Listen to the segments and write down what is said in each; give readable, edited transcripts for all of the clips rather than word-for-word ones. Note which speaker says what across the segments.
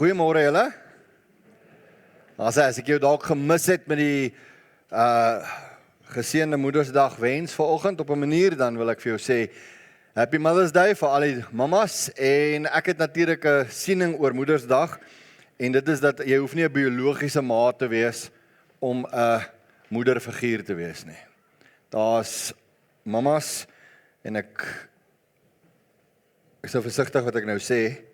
Speaker 1: Goeiemôre julle. As ek jou dalk gemis het met die geseënde Moedersdag wens vanoggend op 'n manier, dan wil ek vir jou sê Happy Mother's Day vir al die mamas. En ek het natuurlik 'n siening oor Moedersdag, en dit is dat jy hoef nie 'n biologiese ma te wees om 'n moederfiguur te wees nie. Daar's mamas, en ek is so versigtig wat ek nou sê,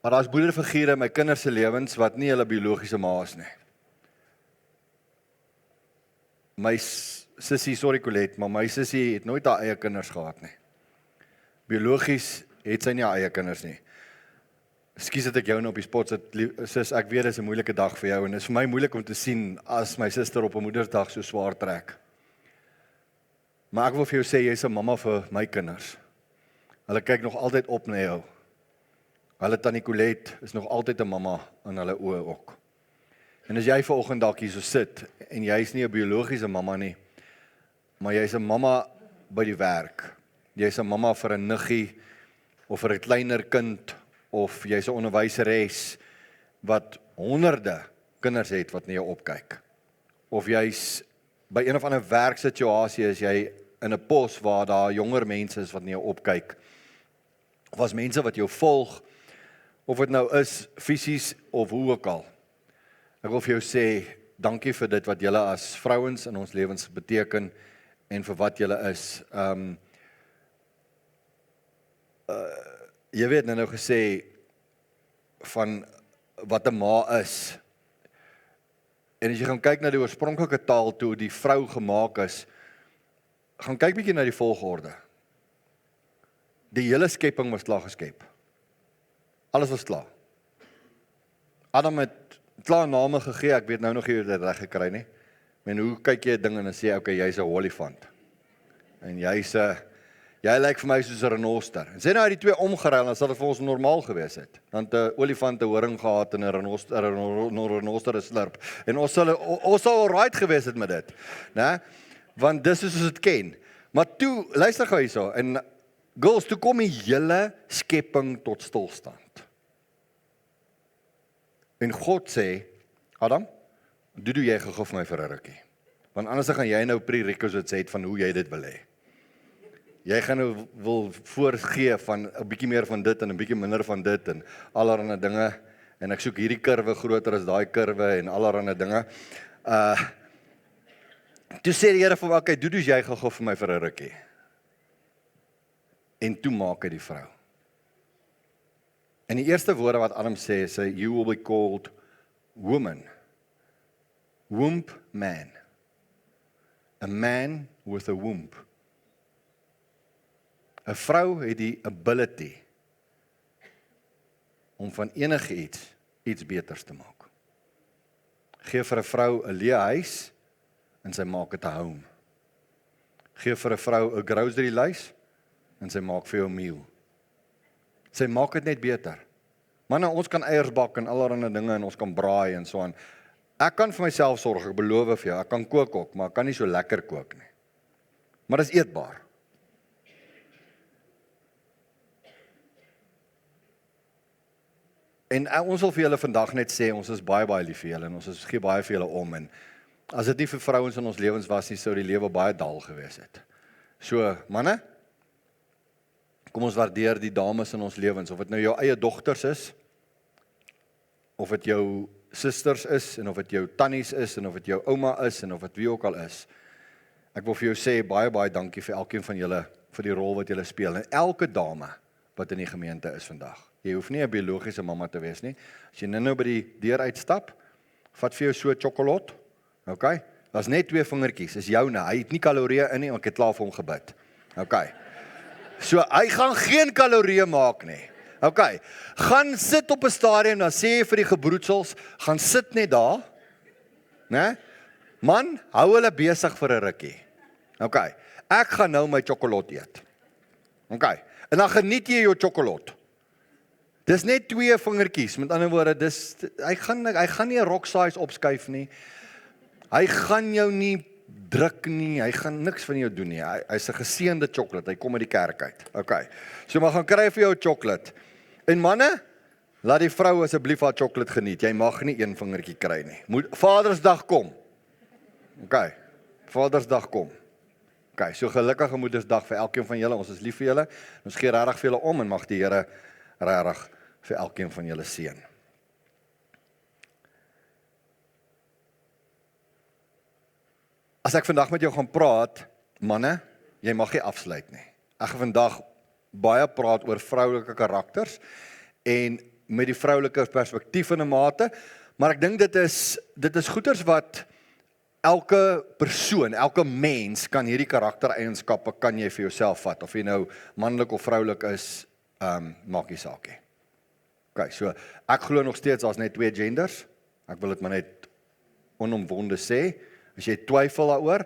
Speaker 1: maar daar's moederfigure in my kinders se lewens wat nie hulle biologiese ma is nie. My sussie, sorry Colette, maar my sussie het nooit haar eie kinders gehad nie. Biologies het sy nie haar eie kinders nie. Ekskuus dat ek jou nou op die spot sit, sis, ek weet dit is 'n moeilike dag vir jou, en dit is vir my moeilik om te sien as my suster op 'n Moedersdag so swaar trek. Maar ek wil vir jou sê, jy's 'n mamma vir my kinders. Hulle kyk nog altyd op na jou. Hulle tannie Colette is nog altyd 'n mamma in hulle oë ook. En as jy vanoggend dalk hier so sit, en jy's nie 'n biologiese mamma nie, maar jy's 'n mamma by die werk. Jy's 'n mamma vir 'n niggie, of vir 'n kleiner kind, of jy's 'n onderwyseres wat honderde kinders het wat na jou opkyk. Of jy's by een of ander werksituasie, is jy in 'n pos waar daar jonger mense is wat na jou opkyk. Of as mense wat jou volg, of dit nou is fisies of hoe ook al. Ek wil vir jou sê, dankie vir dit wat julle as vrouens in ons lewens beteken, en vir wat julle is. Jy weet nou gesê, van wat 'n ma is. En as jy gaan kyk na die oorspronklike taal toe die vrou gemaak is, gaan kyk bietjie na die volgorde. Die hele skepping was klaar geskep. Alles was klaar. Adam het klaar name gegee, ek weet nou nog nie hoe dit reg gekry nie. Men, hoe kyk jy 'n ding en dan sê, okay, jy's 'n olifant. En jy lyk vir my soos 'n renoster. En sê nou die twee omgeruil, dan sal dit vir ons normaal gewees het. Dan 'n olifant 'n horing gehad en 'n renoster 'n slurp. En ons sal alright gewees het met dit, né? Want dis is soos dit ken. Maar toe, luister gou hierso, en girls, toe kom die hele skepping tot stilstand. En God sê, Adam, doe jy gou vir my vir 'n rukkie. Want anders gaan jy nou prerequisites het van hoe jy dit wil hê. Jy gaan nou wil voorgee van 'n bietjie meer van dit en 'n bietjie minder van dit en allerlei dinge, en ek soek hierdie kurwe groter as daai kurwe en allerlei dinge. Toe sê die Here vir my, okay, doe jy gou vir my vir 'n rukkie. En toe maak hy die vrou. En die eerste woorde wat Adam sê, is you will be called woman. Womb man. A man with a womb. 'n Vrou het die ability om van enige iets beters te maak. Gee vir 'n vrou 'n leë huis en sy maak dit 'n home. Gee vir 'n vrou 'n grocery lys en sy maak vir jou 'n meal. Sy maak dit net beter. Manne, ons kan eiers bak en allerlei dinge, en ons kan braai en so aan. Ek kan vir myself sorg, ek beloof vir jou, ek kan kook ook, maar ek kan nie so lekker kook nie. Maar dit is eetbaar. En ons wil vir julle vandag net sê, ons is baie lief vir julle, en ons gee baie vir julle om, en as dit nie vir vrouens in ons lewens was nie, sou die lewe baie dal gewees het. So, manne, kom ons waardeer die dames in ons lewens, of dit nou jou eie dogters is, of dit jou susters is, en of dit jou tannies is, en of dit jou ouma is, en of dit wie ook al is. Ek wil vir jou sê, baie dankie vir elkeen van julle, vir die rol wat julle speel, en elke dame wat in die gemeente is vandag. Jy hoef nie 'n biologiese mamma te wees nie. As jy nou by die deur uitstap, vat vir jou so 'n sjokolade, okay? Daar's net 2 vingertjies, is joune, hy het nie kalorieë in nie, ek het klaar vir hom gebid. Okay. So, hy gaan geen kalorieë maak nie. Okay, gaan sit op 'n stadium, dan sê jy vir die gebroedsels, gaan sit net daar, né? Man, hou hulle besig vir 'n rukkie. Okay, ek gaan nou my sjokolade eet. Okay, en dan geniet jy jou sjokolade. Dis net 2 vingertjies, met ander woorde, hy gaan nie 'n rock size opskuif nie. Hy gaan jou nie druk nie, hy gaan niks van jou doen nie. Hy's 'n geseënde sjokolade, hy kom uit die kerk uit. Okay. So maar gaan kry vir jou 'n sjokolade. En manne, laat die vrou asseblief haar chocolate geniet. Jy mag nie een vingertjie kry nie. Vadersdag kom. OK. Vadersdag kom. OK, so gelukkige Moedersdag vir elkeen van julle. Ons is lief vir julle. Ons gee regtig vir julle om en mag die Here regtig vir elkeen van julle seën. As ek vandag met jou gaan praat, manne, jy mag nie afsluit nie. Ek gaan vandag baie praat oor vroulike karakters en met die vroulike perspektief in 'n mate, maar ek dink dit is goeders wat elke persoon, elke mens kan hierdie karaktereienskappe kan jy vir jouself vat, of jy nou manlik of vroulik is, maak nie saak nie. OK, so ek glo nog steeds daar's net 2 genders. Ek wil dit maar net onomwonde sê. As jy twyfel daaroor,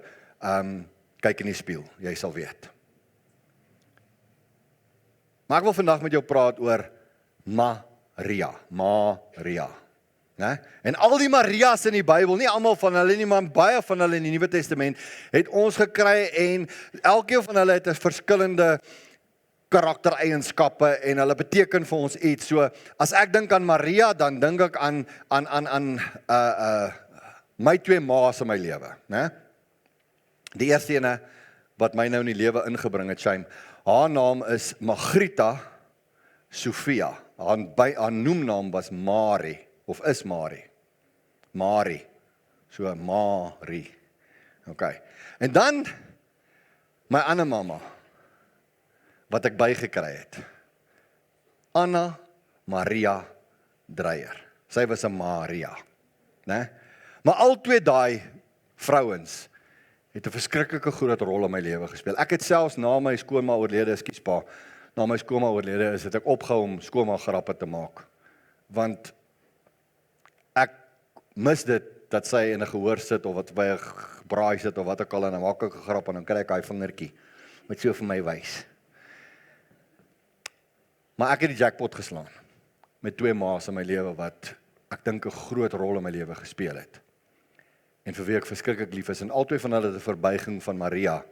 Speaker 1: kyk in die spieël, jy sal weet. Maar ek wil vandag met jou praat oor Maria. Né? En al die Marias in die Bybel, nie almal van hulle nie, maar baie van hulle in die Nuwe Testament, het ons gekry en elkeen van hulle het 'n verskillende karaktereienskappe en hulle beteken vir ons iets. So, as ek dink aan Maria, dan dink ek aan my 2 ma's in my lewe, né? Die eerste ene wat my nou in die lewe ingebring het, Shame, haar naam is Margrita Sofia. Haar noemnaam was Mari, of is Mari. So Mari. OK. En dan my ander mamma wat ek bygekry het. Anna Maria Dreyer. Sy was 'n Maria, né? Maar al 2 daai vrouens het 'n verskriklike groot rol in my lewe gespeel. Ek het selfs na my skoonma oorlede, na my skoonma oorlede is, het ek opgehou om skoonma grappe te maak. Want ek mis dit, dat sy in 'n gehoor sit, of wat by 'n braai sit, of wat ook al, en dan maak ek 'n grap, en dan kry ek hy vingertjie, met so vir my wys. Maar ek het die jackpot geslaan, met 2 ma's in my lewe, wat ek dink 'n groot rol in my lewe gespeel het. En vir wie ek verskriklik lief is, en albei van hulle het 'n verbuiging van Maria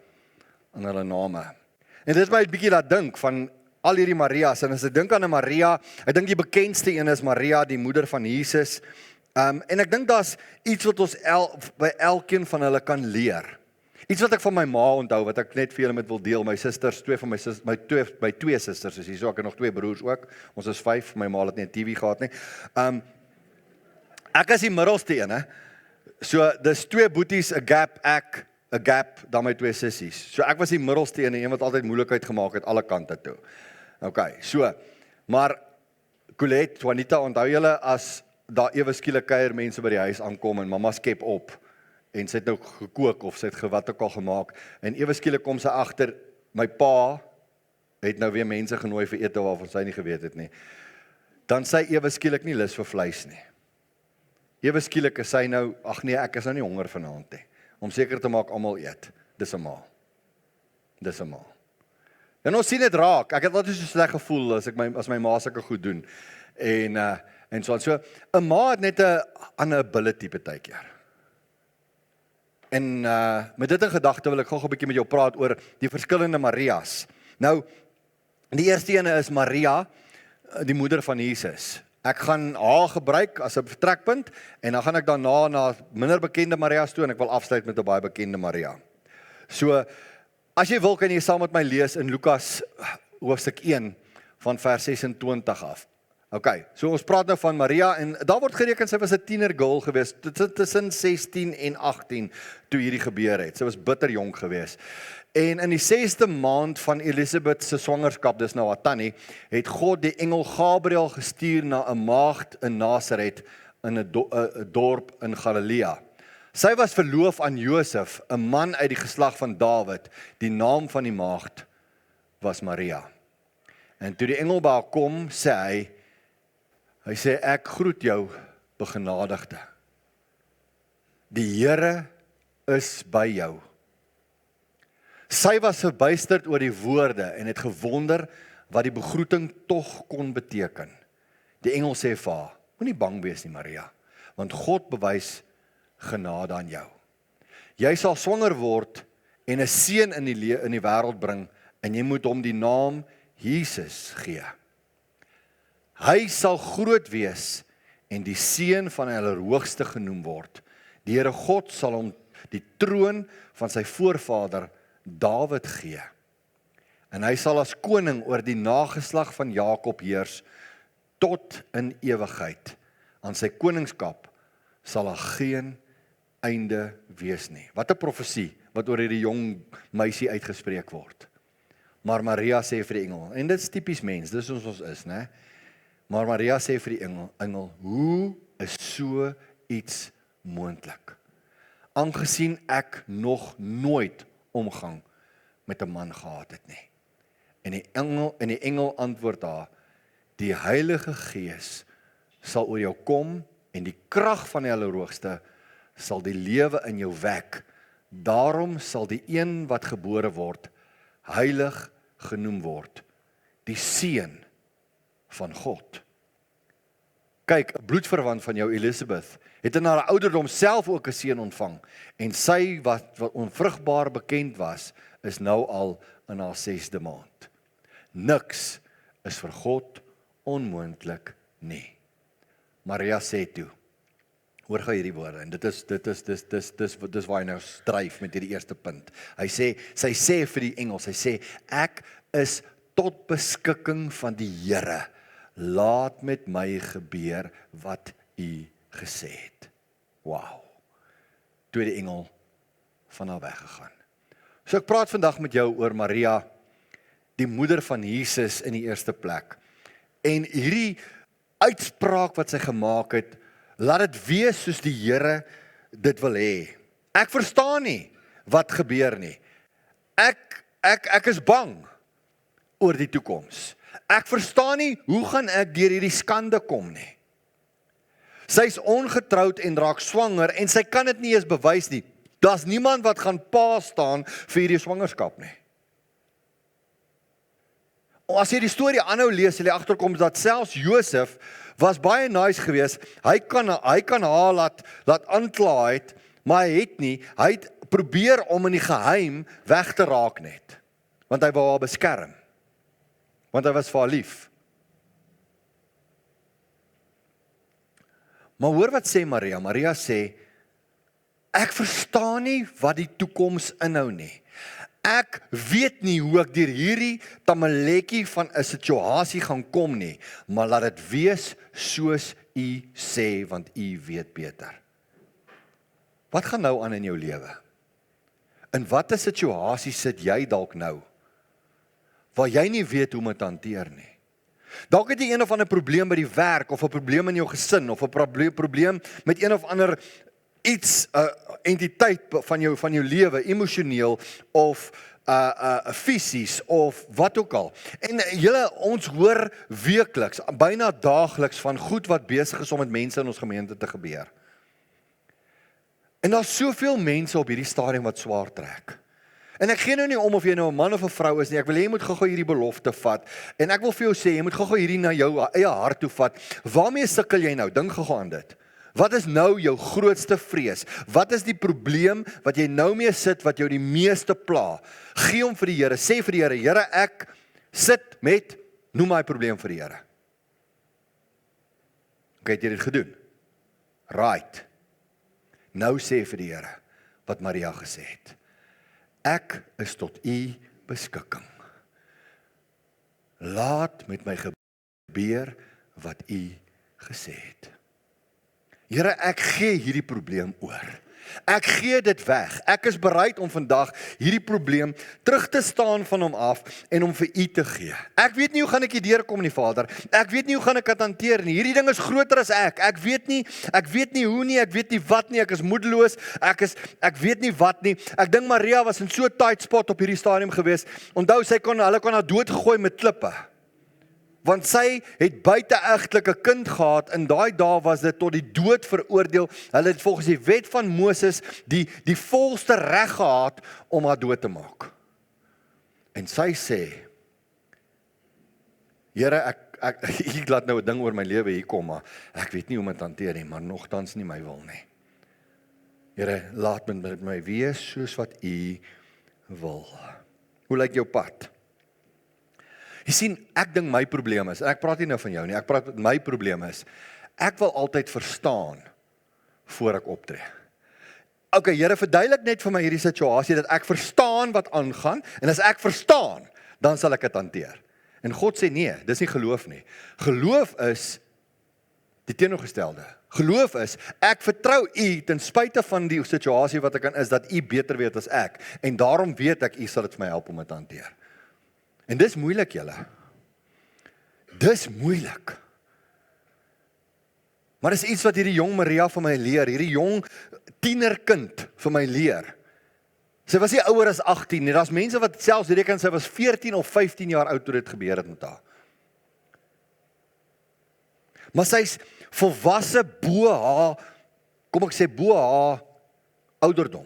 Speaker 1: in hulle name. En dit het my 'n bietjie laat dink van al hierdie Marias, en as ek dink aan 'n Maria, ek dink die bekendste een is Maria, die moeder van Jesus. En ek dink daar's iets wat ons by elkeen van hulle kan leer. Iets wat ek van my ma onthou, wat ek net vir julle met wil deel. My susters, my twee susters is hier, so ek het nog 2 broers ook. Ons is 5, my ma het nie 'n TV gehad nie. Ek is die middelste een, hè. So, dis 2 boeties, 'n gap, dan my 2 sissies. So, ek was die middelste een wat altyd moeilikheid gemaak het, alle kante toe. OK, so, maar, Colette, Juanita, onthou julle, as daar ewe skielik kuier mense by die huis aankom, en mama skep op, en sy het nou gekook, of sy het wat ook al gemaak, en ewe skielik kom sy agter, my pa het nou weer mense genooi vir ete waarvan sy nie geweet het nie. Dan sy ewe skielik nie lus vir vleis nie. Ewe skielik is sy nou, ag nee, ek is nou nie honger vanaand nie, om seker te maak almal eet. Dis 'n ma. En ons sien dit raak. Ek het altyd so sleg gevoel as my ma sulke goed doen. En so 'n ma het net 'n ander ability partykeer. En met dit in gedagte wil ek gou 'n bietjie met jou praat oor die verskillende Marias. Nou, die eerste ene is Maria, die moeder van Jesus. Ek gaan haar gebruik as 'n vertrekpunt, en dan gaan ek daarna na minder bekende Marias toe, en ek wil afsluit met 'n baie bekende Maria. So, as jy wil, kan jy saam met my lees in Lukas hoofstuk 1 van vers 26 af. OK, so ons praat nou van Maria, en daar word gereken, sy was 'n tienergirl gewees, tussen 16 en 18, toe hierdie gebeur het. Sy was bitter jonk gewees. En in die 6de maand van Elisabeth se swangerskap, dis nou haar tannie, het God die engel Gabriël gestuur na 'n maagd in Nasaret, in 'n dorp in Galilea. Sy was verloof aan Josef, 'n man uit die geslag van Dawid. Die naam van die maagd was Maria. En toe die engel by haar kom, sê hy sê, ek groet jou, begenadigde. Die Here is by jou. Sy was verbuisterd oor die woorde en het gewonder wat die begroeting tog kon beteken. Die engel sê vir haar, moenie bang wees nie, Maria, want God bewys genade aan jou. Jy sal swanger word en 'n seun in die wêreld bring, en jy moet hom die naam Jesus gee. Hy sal groot wees en die seun van die Allerhoogste genoem word. Die Here God sal hom die troon van sy voorvader Dawid gee. En hy sal as koning oor die nageslag van Jakob heers tot in ewigheid. Aan sy koningskap sal daar geen einde wees nie. Wat 'n profesie wat oor hierdie jong meisie uitgespreek word. Maar Maria sê vir die engel, en dit is tipies mens, dis soos ons is, né? Maar Maria sê vir die engel, hoe is so iets moontlik? Aangesien ek nog nooit omgang met 'n man gehad het nie. En die engel antwoord haar, die Heilige Gees sal oor jou kom en die krag van die Allerhoogste sal die lewe in jou wek. Daarom sal die een wat gebore word, heilig genoem word, die seun van God. Kyk, 'n bloedverwant van jou Elisabeth het in haar ouderdom self ook 'n seun ontvang, en sy wat onvrugbaar bekend was, is nou al in haar 6de maand. Niks is vir God onmoontlik nie. Maria sê toe, hoor gou hierdie woorde, en dit is waar hy nou stryf met hierdie eerste punt. Sy sê vir die engel, sy sê, ek is tot beskikking van die Here. Laat met my gebeur wat u gesê het. Wow. Toe die engel van haar weggegaan. So ek praat vandag met jou oor Maria, die moeder van Jesus in die eerste plek. En hierdie uitspraak wat sy gemaak het, laat dit wees soos die Here dit wil hê. Ek verstaan nie wat gebeur nie. Ek is bang oor die toekoms. Ek verstaan nie, hoe gaan ek deur hierdie skande kom nie. Sy is ongetroud en raak swanger en sy kan dit nie eens bewys nie. Daar's niemand wat gaan pa staan vir hierdie swangerskap nie. As jy die storie aanhou lees, sal jy agterkom dat selfs Josef was baie nice geweest. Hy kan haar laat aankla het, maar hy het nie. Hy het probeer om in die geheim weg te raak net. Want hy wou haar beskerm. Want hy was vir haar lief. Maar hoor wat sê Maria. Maria sê, ek verstaan nie wat die toekoms inhou nie. Ek weet nie hoe ek deur hierdie tamaletjie van 'n situasie gaan kom nie, maar laat dit wees soos u sê, want u weet beter. Wat gaan nou aan in jou lewe? In watter situasie sit jy dalk nou, waar jy nie weet hoe om dit hanteer nie? Dalk het jy een of ander probleem by die werk, of 'n probleem in jou gesin, of 'n probleem met een of ander iets, entiteit van jou lewe, emosioneel, of fisies, of wat ook al. En ons hoor weekliks, byna daagliks, van goed wat besig is om met mense in ons gemeente te gebeur. En daar's soveel mense op hierdie stadium wat swaar trek. En ek gee nou nie om of jy nou 'n man of 'n vrou is nie, ek wil hê jy moet gou-gou hierdie belofte vat, en ek wil vir jou sê, jy moet gou-gou hierdie na jou eie hart toe vat. Waarmee sukkel jy nou? Dink gou-gou aan dit. Wat is nou jou grootste vrees? Wat is die probleem wat jy nou mee sit, wat jou die meeste pla? Gee hom vir die Here, sê vir die Here, Here, ek sit met, noem my probleem vir die Here. Okay, het jy dit gedoen? Right. Nou sê vir die Here, wat Maria gesê het. Ek is tot u beskikking. Laat met my gebeur wat u gesê het. Here, ek gee hierdie probleem oor. Ek gee dit weg. Ek is bereid om vandag hierdie probleem terug te staan van hom af en hom vir u te gee. Ek weet nie hoe gaan ek hier deurkom nie, Vader. Ek weet nie hoe gaan ek dit hanteer nie. Hierdie ding is groter as ek. Ek weet nie hoe nie, ek weet nie wat nie, ek is moedeloos. Ek weet nie wat nie. Ek dink Maria was in so 'n tight spot op hierdie stadium gewees. Onthou, hulle kon haar doodgegooi met klippe. Want sy het buiteegtelike kind gehad, in daai dae was dit tot die dood veroordeel. Hulle het volgens die wet van Moses die volste reg gehad om haar dood te maak. En sy sê, Here, ek laat nou 'n ding oor my lewe hier kom, maar ek weet nie hoe om dit hanteer nie, maar nogtans nie my wil nie. Here, laat met my wees soos wat u wil. Hoe lyk jou pad? Jy sien, ek dink my probleem is, en ek praat nie nou van jou nie, ek praat my probleem is, ek wil altyd verstaan voor ek optree. OK, Here, verduidelik net vir my hierdie situasie dat ek verstaan wat aangaan en as ek verstaan, dan sal ek dit hanteer. En God sê nee, dis nie geloof nie. Geloof is die teenoorgestelde. Geloof is ek vertrou U ten spyte van die situasie wat ek in is dat U beter weet as ek en daarom weet ek U sal dit vir my help om dit te hanteer. En dis moeilik julle. Dis moeilik. Maar dis iets wat hierdie jong Maria vir my leer, hierdie jong tienerkind vir my leer. Sy was nie ouer as 18 nie, daar's mense wat selfs reken sy was 14 of 15 jaar oud toe dit gebeur het met haar. Maar sy's volwasse bo haar, kom ek sê bo haar ouderdom.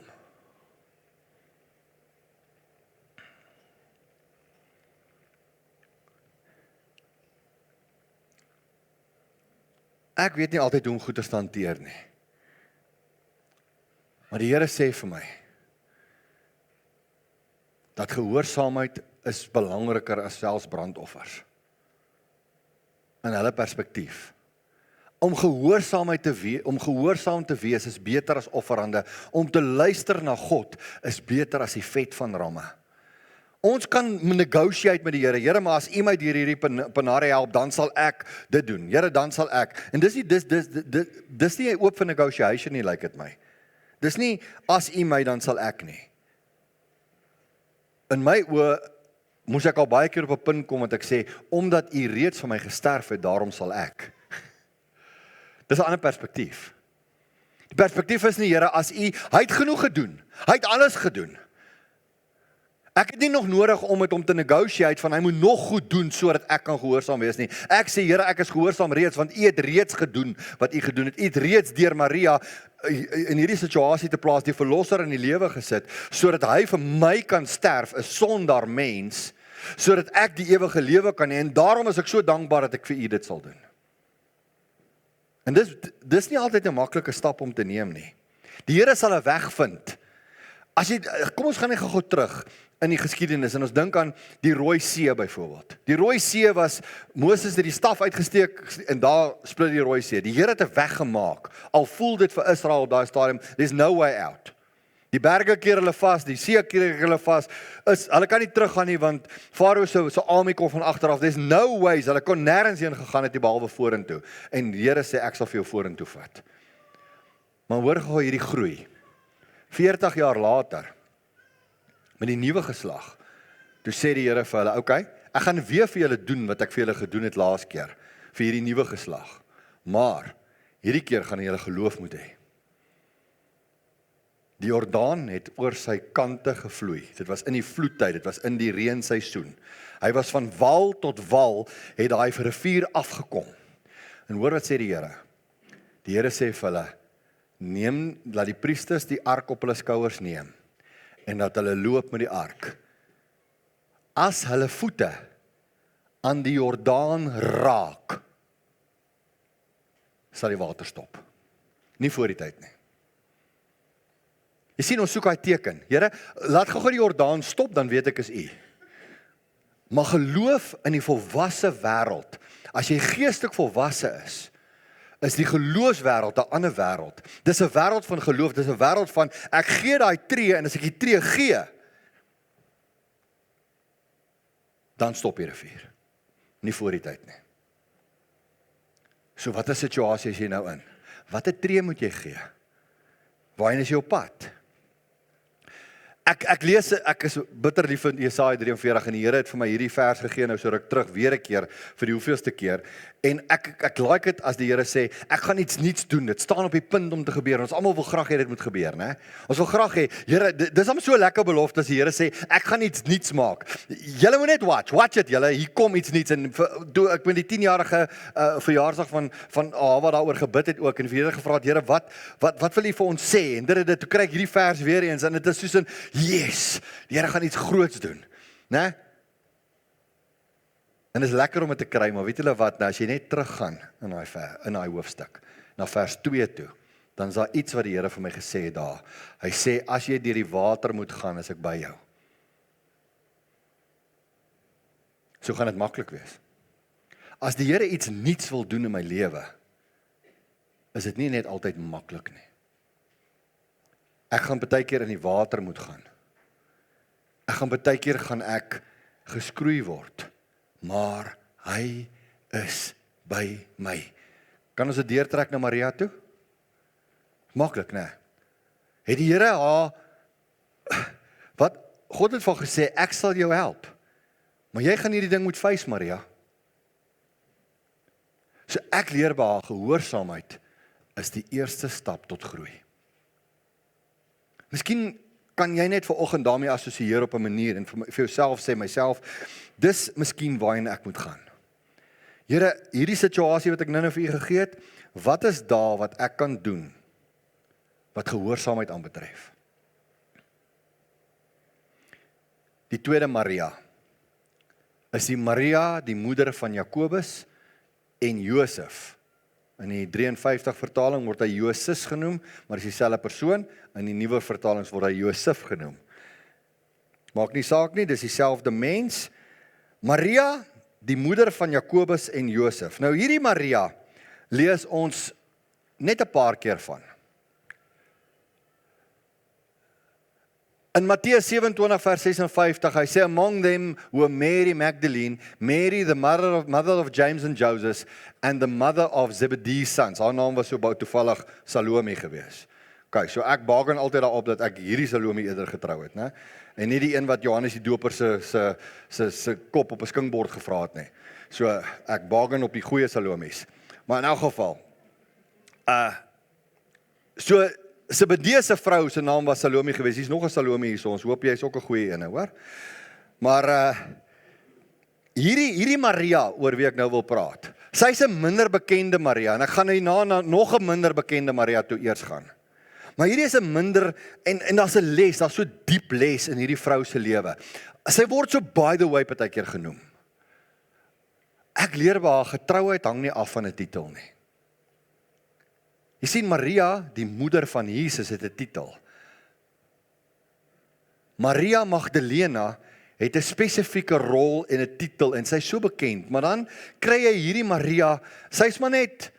Speaker 1: Ek weet nie altyd hoe om goeie te hanteer nie. Maar die Here sê vir my, dat gehoorsaamheid is belangriker as selfs brandoffers. In hulle perspektief. Om gehoorsaam te wees is beter as offerande. Om te luister na God is beter as die vet van ramme. Ons kan negotiate met die Here. Here, maar as U my deur hierdie panare help, dan sal ek dit doen. Here, dan sal ek. En dis nie oop vir negotiation nie, lyk dit my. Dis nie as U my dan sal ek nie. In my oë moes ek al baie keer op 'n punt kom wat ek sê, omdat U reeds vir my gesterf het, daarom sal ek. Dis 'n ander perspektief. Die perspektief is nie, Here, as hy het genoeg gedoen. Hy het alles gedoen. Ek het nie nog nodig om met hom te negotiate van hy moet nog goed doen sodat ek kan gehoorsaam wees nie. Ek sê, Here, ek is gehoorsaam reeds want U het reeds gedoen wat U gedoen het. U het reeds deur Maria in hierdie situasie te plaas, die verlosser in die lewe gesit, sodat hy vir my kan sterf, 'n sondaar mens, sodat ek die ewige lewe kan hê. En daarom is ek so dankbaar dat ek vir U dit sal doen. En dis nie altyd 'n maklike stap om te neem nie. Die Here sal 'n weg vind. Kom ons gaan net gou terug in die geskiedenis en ons dink aan die Rooi See byvoorbeeld. Die Rooi See was, Moses het die staf uitgesteek en daar split die Rooi See. Die Here het 'n weg gemaak. Al voel dit vir Israel op daai stadium, there's no way out. Die berge keer hulle vas, die see keer hulle vas. Hulle kan nie teruggaan nie want Farao se army kom van agter af. There's no ways. Hulle kon nêrens heen gegaan het nie behalwe vorentoe. En die Here sê ek sal vir jou vorentoe vat. Maar hoor gou hierdie groei. 40 jaar later met die nuwe geslag. Toe sê die Here vir hulle, okay, ek gaan weer vir julle doen wat ek vir julle gedoen het laas keer vir hierdie nuwe geslag. Maar hierdie keer gaan julle geloof moet hê. Die Jordaan het oor sy kante gevloei. Dit was in die vloedtyd, dit was in die reenseisoen. Hy was van wal tot wal, het daai rivier afgekom. En hoor wat sê die Here? Die Here sê vir hulle, laat die priesters die ark op hulle skouers neem, en dat hulle loop met die ark. As hulle voete aan die Jordaan raak, sal die water stop. Nie voor die tyd nie. Jy sien, ons soek daai teken. Here, laat gou die Jordaan stop, dan weet ek is U. Maar geloof in die volwasse wêreld, as jy geestelik volwasse is die geloofswêreld 'n ander wêreld. Dis 'n wêreld van geloof, dis 'n wêreld van ek gee daai tree en as ek die tree gee, dan stop die rivier. Nie voor die tyd nie. So wat 'n situasie is jy nou in? Watter tree moet jy gee? Waarheen is jy op pad? Ek lees, ek is bitter lief in Jesaja 43 en die Here het vir my hierdie vers gegee nou so ruk terug weer 'n keer vir die hoeveelste keer en ek like dit as die Here sê ek gaan iets nuuts doen, dit staan op die punt om te gebeur. Ons almal wil graag hê dit moet gebeur, né? Ons wil graag hê, Here, dis hom so lekker belofte as die Here sê ek gaan iets nuuts maak. Julle moet net watch dit julle, hier kom iets nuuts en toe ek met die 10-jarige verjaarsdag van wat daaroor gebid het ook en vir Here gevra het, Here, wat wil U vir ons sê? En dit toe kry ek hierdie vers weer eens en dit is soos 'n yes, die Here gaan iets groots doen, né? En dit is lekker om dit te kry, maar weet julle wat, nou as jy net teruggaan in daai hoofstuk, na vers 2 toe, dan is daar iets wat die Here vir my gesê het daar. Hy sê, as jy deur die water moet gaan, is ek by jou. So gaan dit maklik wees. As die Here iets niets wil doen in my lewe, is dit nie net altyd maklik nie. Ek gaan baie keer in die water moet gaan. Baie keer gaan ek geskroei word, maar hy is by my. Kan ons dit deurtrek na Maria toe? Maklik, né? Het die Here haar, wat God het van gesê, ek sal jou help, maar jy gaan hierdie ding moet face, Maria. So ek leer by haar, gehoorsaamheid is die eerste stap tot groei. Miskien kan jy net vanoggend daarmee assosieer op 'n manier en vir jouself sê, myself, dis miskien waarheen ek moet gaan. Here, hierdie situasie wat ek nou vir u gegee het, wat is daar wat ek kan doen wat gehoorsaamheid aanbetref? Die tweede Maria is die Maria, die moeder van Jakobus en Josef. In die 53 vertaling word hy Josis genoem, maar is dieselfde persoon. In die nuwe vertalings word hy Josef genoem. Maak nie saak nie, dis dieselfde mens. Maria, die moeder van Jakobus en Josef. Nou hierdie Maria lees ons net 'n paar keer van. In Matteus 27 vers 56, hy sê, among them were Mary Magdalene, Mary the mother of James and Joseph, and the mother of Zebedee's sons. Haar naam was so toevallig Salome gewees. Okay, so ek baken altyd daarop dat ek hierdie Salome eerder getrou het, né? En nie die een wat Johannes die Doper se kop op 'n skinkbord gevra het nie. So ek baken op die goeie Salomies. Maar in elk geval, so Zebedee se vrou se naam was Salome gewees. Hier's nog 'n Salome hier, so ons hoop jy is ook 'n goeie ene, hoor. Maar hierdie Maria oor wie ek nou wil praat. Sy's 'n minder bekende Maria en ek gaan hierna na nog 'n minder bekende Maria toe eers gaan. Maar hierdie is 'n minder en daar's 'n les, daar's so diep les in hierdie vrou se lewe. Sy word so by the way partykeer genoem. Ek leer by haar getrouheid hang nie af van 'n titel nie. Jy sien, Maria, die moeder van Jesus, het 'n titel. Maria Magdalena het 'n spesifieke rol en 'n titel en sy is so bekend, maar dan kry jy hierdie Maria, sy's maar net,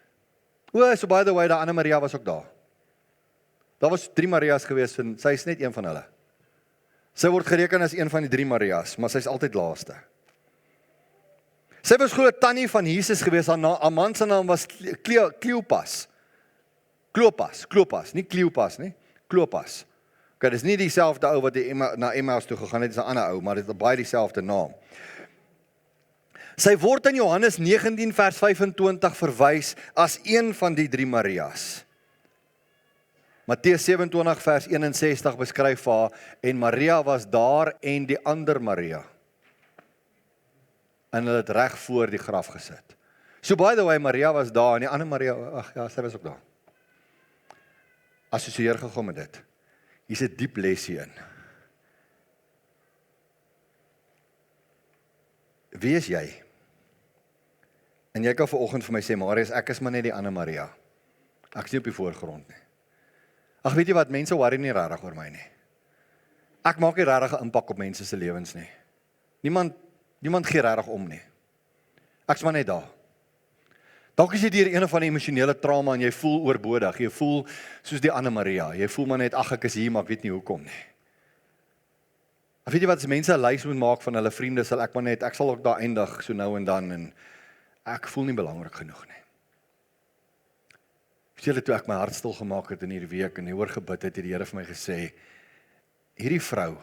Speaker 1: so by the way, daai ander Maria was ook daar. Daar was 3 Marias gewees en sy is net een van hulle. Sy word gereken as een van die 3 Marias, maar sy is altyd laaste. Sy was glo tannie van Jesus gewees, haar man se naam was Kleopas, nie Kleopas nie, Klopas. Okay, dis nie dieselfde ou wat na Emmaus toe gegaan het, dis 'n ander ou, maar dit is baie dieselfde naam. Sy word in Johannes 19 vers 25 verwys as een van die 3 Marias. Matteus 27 vers 61 beskryf haar, en Maria was daar en die ander Maria. En hulle het reg voor die graf gesit. So by the way, Maria was daar en die ander Maria, sy was ook daar. Assosieer gou met dit. Hier's 'n diep lesie in. Wie is jy? En jy kan vanoggend vir my sê, Marius, ek is maar net die ander Maria. Ek is nie op die voorgrond nie. Ag, weet jy wat, mense worry nie regtig oor my nie. Ek maak nie regtig 'n impak op mense se lewens nie. Niemand gee regtig om nie. Ek's maar net daar. Dalk is jy deur een van die emosionele trauma en jy voel oorbodig, jy voel soos die ander Maria, jy voel maar net, ek is hier, maar ek weet nie hoekom nie. En weet jy wat, as mense 'n lys moet maak van hulle vriende, ek sal ook daar eindig, so nou en dan, en ek voel nie belangrik genoeg nie. Weet julle, toe ek my hart stil gemaak het in hierdie week, en die hoor gebid het die Here vir my gesê, hierdie vrou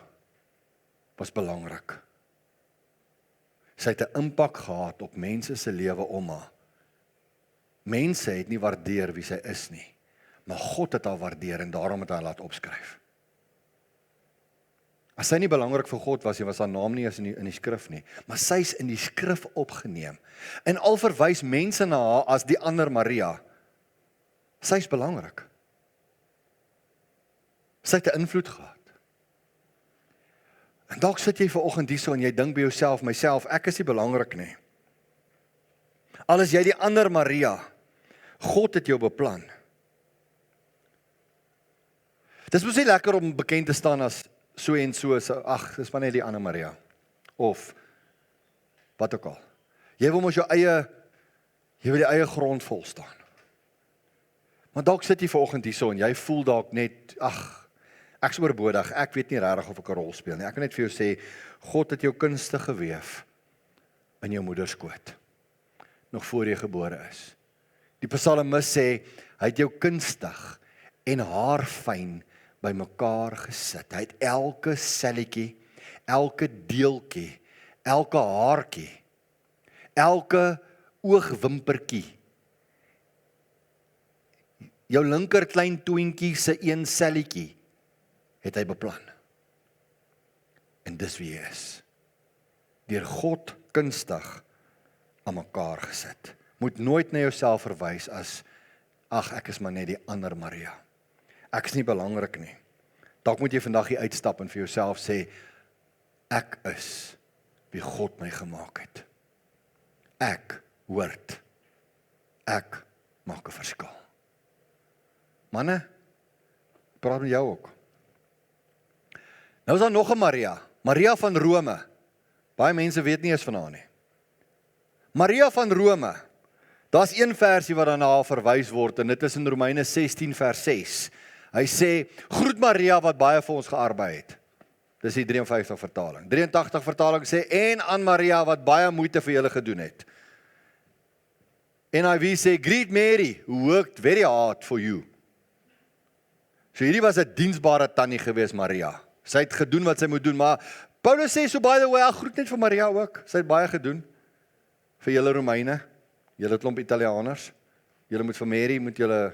Speaker 1: was belangrik. Sy het 'n impak gehad op mense se lewe om haar. Mense het nie waardeer wie sy is nie, maar God het haar waardeer en daarom het hy haar laat opskryf. As sy nie belangrik vir God was haar naam nie eens in die skrif nie, maar sy is in die skrif opgeneem. En al verwys mense na haar as die ander Maria, sy is belangrik. Sy het 'n invloed gehad. En dalk sit jy vanoggend hierso en jy dink by jouself, myself, ek is nie belangrik nie. Al is jy die ander Maria, God het jou beplan. Dis mos nie lekker om bekend te staan as so en so, dis maar net die ander Maria. Of wat ook al. Jy wil mos jy wil die eie grond vol staan. Maar dalk sit jy vanoggend hierso en jy voel dalk net, ek is oorbodig, ek weet nie regtig of ek 'n rol speel nie. Ek kan net vir jou sê, God het jou kunstig geweef in jou moeder skoot, nog voor jy gebore is. Die psalmis sê, hy het jou kunstig en haarfyn bymekaar gesit. Hy het elke selletjie, elke deeltjie, elke haartjie, elke oogwimpertjie, jou linker klein toentjie se een selletjie, het hy beplan. En dis wie hy is. Deur God kunstig aan mekaar gesit. Moet nooit na jouself verwys as, ek is maar net die ander Maria. Ek is nie belangrik nie. Dalk moet jy vandag hier uitstap en vir jouself sê, ek is wie God my gemaak het. Ek hoort. Ek maak 'n verskil. Manne, praat met jou ook. Nou is daar nog 'n Maria, Maria van Rome. Baie mense weet nie eens van haar nie. Maria van Rome, daar's een versie wat daarna verwys word, en dit is in Romeine 16 vers 6. Hy sê, groet Maria wat baie vir ons gearbei het. Dis die 53 vertaling. 83 vertaling sê, en aan Maria wat baie moeite vir julle gedoen het. NIV sê, greet Mary, who worked very hard for you. So hierdie was 'n diensbare tannie gewees, Maria. Sy het gedoen wat sy moet doen, maar Paulus sê, so by the way, groet net vir Maria ook. Sy het baie gedoen. Vir julle Romeine, julle klomp Italianers. Julle moet vir Mary, moet julle...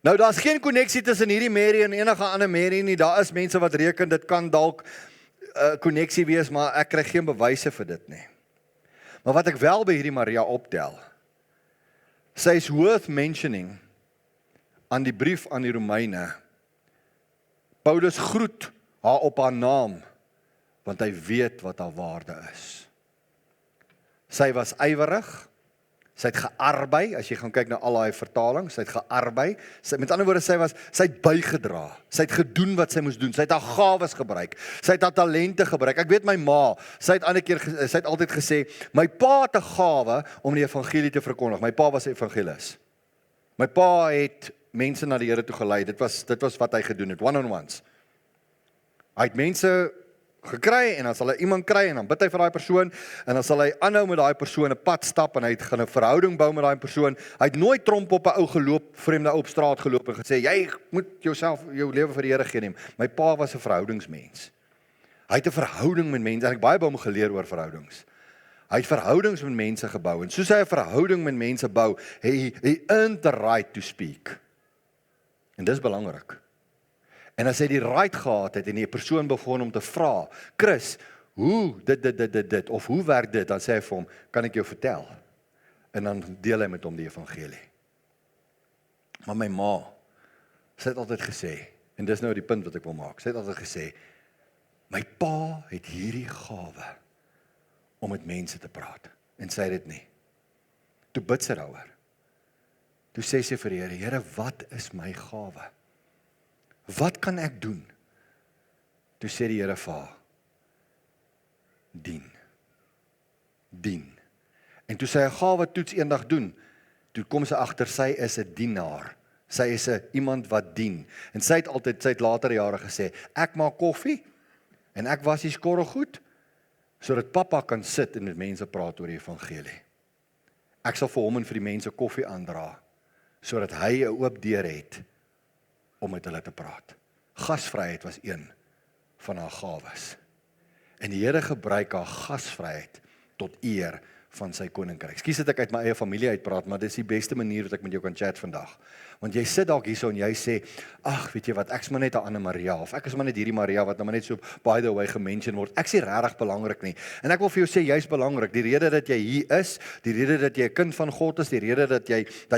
Speaker 1: Nou, daar's geen koneksie tussen hierdie Mary en enige ander Mary nie. Daar is mense wat reken, dit kan dalk koneksie wees, maar ek kry geen bewyse vir dit nie. Maar wat ek wel by hierdie Maria optel, sy is worth mentioning aan die brief aan die Romeine. Paulus groet haar op haar naam, want hy weet wat haar waarde is. Sy was ywerig, sy het gearbei, as jy gaan kyk na al haar vertalings, sy het gearbei, met ander woorde, sy het bygedra, sy het gedoen wat sy moes doen, sy het haar gawes gebruik, sy het haar talente gebruik. Ek weet my ma, sy het altyd gesê, my pa het 'n gawe om die evangelie te verkondig. My pa was 'n evangelis. My pa het mense na die Here toe gelei, dit was wat hy gedoen het, one-on-ones. Hy het mense gekry, en dan sal hy iemand kry, en dan bid hy vir daai persoon, en dan sal hy aanhou met daai persoon 'n pad stap, en hy het gaan 'n verhouding bou met daai persoon. Hy het nooit tromp op 'n ou geloop, vreemde ou op straat geloop, en gesê, jy moet jou lewe vir die Here gee neem. My pa was 'n verhoudingsmens. Hy het 'n verhouding met mense, en ek baie by hom geleer oor verhoudings. Hy het verhoudings met mense gebou, en soos hy 'n verhouding met mense bou, he earned the right to speak. En dis belangrik. En as hy die right gehad het, en die persoon begon om te vra, Chris, hoe dit, of hoe werk dit, dan sê hy vir hom, kan ek jou vertel? En dan deel hy met hom die evangelie. Maar my ma, sy het altyd gesê, en dis nou die punt wat ek wil maak, sy het altyd gesê, my pa het hierdie gawe, om met mense te praat, en sy het dit nie. Toe bid sy daaroor. Toe sê sy vir die Here, Here, wat is my gawe? Wat kan ek doen? Toe sê die Here vir haar, dien. En toe sy 'n gawe toets eendag doen, toe kom sy agter, sy is 'n dienaar. Sy is iemand wat dien. En sy het later jare gesê, ek maak koffie, en ek was die skorrelgoed, sodat pappa kan sit en met mense praat oor die evangelie. Ek sal vir hom en vir die mense koffie aandra, sodat hy 'n oop deur het, om met hulle te praat. Gasvryheid was een van haar gawes. En die Here gebruik haar gasvryheid tot eer van sy koninkryk. Ekskuus dat ek uit my eie familie uitpraat, maar dis die beste manier wat ek met jou kan chat vandag. Want jy sit dalk hierso en jy sê, ag, weet jy wat, ek is maar net 'n ander Maria, of ek is maar net hierdie Maria wat nou maar net so by the way gemention word. Ek sê regtig belangrik nie. En ek wil vir jou sê, jy's belangrik. Die rede dat jy hier is, die rede dat jy 'n kind van God is, die rede dat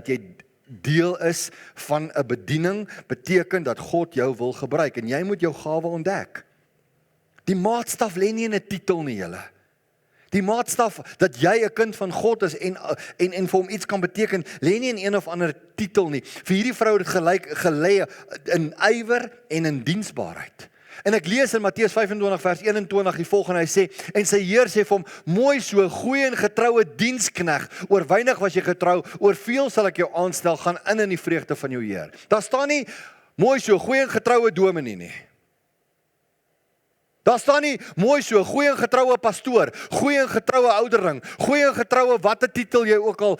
Speaker 1: jy deel is van 'n bediening, beteken dat God jou wil gebruik, en jy moet jou gawe ontdek. Die maatstaf lê nie in 'n titel nie, julle. Die maatstaf dat jy 'n kind van God is en vir hom iets kan beteken, lê nie in een of ander titel nie. Vir hierdie vrou het dit gelê in ywer en in diensbaarheid. En ek lees in Matteus 25 vers 21 die volgende, hy sê, en sy Heer sê vir hom, mooi so, goeie en getroue dienskneg, oor weinig was jy getrou, oor veel sal ek jou aanstel, gaan in die vreugde van jou Heer. Daar staan nie, mooi so, goeie en getroue dominee nie. Daar staan nie, mooi so, goeie en getroue pastoor, goeie en getroue ouderling, goeie en getroue wat 'n titel jy ook al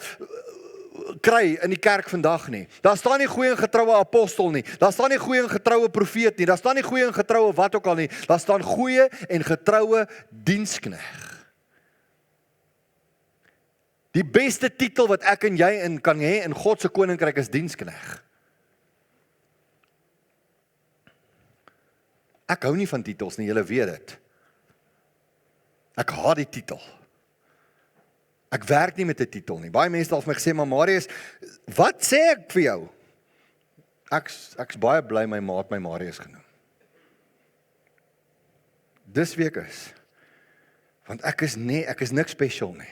Speaker 1: kry in die kerk vandag nie. Daar staan nie goeie en getroue apostel nie. Daar staan nie goeie en getroue profeet nie. Daar staan nie goeie en getroue wat ook al nie. Daar staan goeie en getroue dienskneg. Die beste titel wat ek en jy kan hê in God se koninkryk is dienskneg. Ek hou nie van titels nie, julle weet dit. Ek haat die titel. Ek werk nie met 'n titel nie. Baie mense het al vir my gesê, maar Marius, wat sê ek vir jou? Ek's baie bly my maat my Marius genoem. Dis wie ek is. Want ek is niks special nie.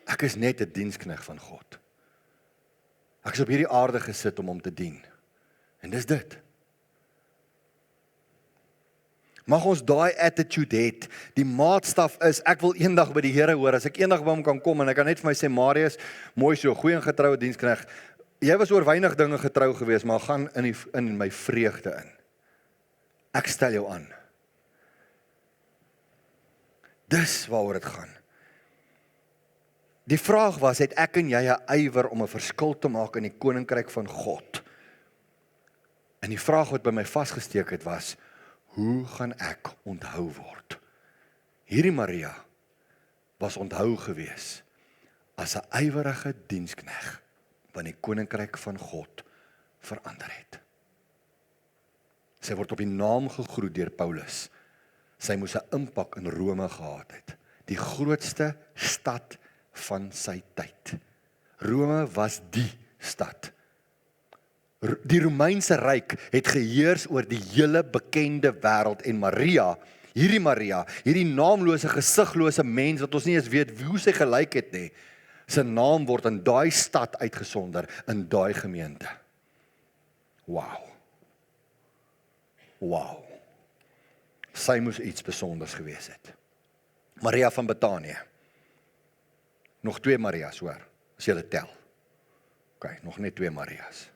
Speaker 1: Ek is net 'n dienskneg van God. Ek is op hierdie aarde gesit om hom te dien. En dis dit. Mag ons daai attitude het, die maatstaf is, ek wil eendag by die Here hoor, as ek eendag by hom kan kom, en ek kan net vir my sê, Marius, mooi so, goeie en getroue dienskneg, jy was oor weinig dinge getrou gewees, maar gaan in my vreugde in. Ek stel jou aan. Dis waaroor dit gaan. Die vraag was, het ek en jy 'n ywer om 'n verskil te maak in die koninkryk van God? En die vraag wat by my vasgesteek het was, hoe gaan ek onthou word? Hierdie Maria was onthou gewees as 'n ywerige dienskneg wat die koninkryk van God verander het. Sy word op die naam gegroet deur Paulus. Sy moes 'n impak in Rome gehad het, die grootste stad van sy tyd. Rome was die stad. Die Romeinse ryk het geheers oor die hele bekende wêreld en Maria, hierdie naamlose, gesiglose mens wat ons nie eens weet hoe sy gelyk het nie, sy naam word in daai stad uitgesonder, in daai gemeente. Wow. Sy moes iets besonders gewees het. Maria van Betanië. Nog 2 Marias hoor, as jy dit tel. OK, nog net 2 Marias.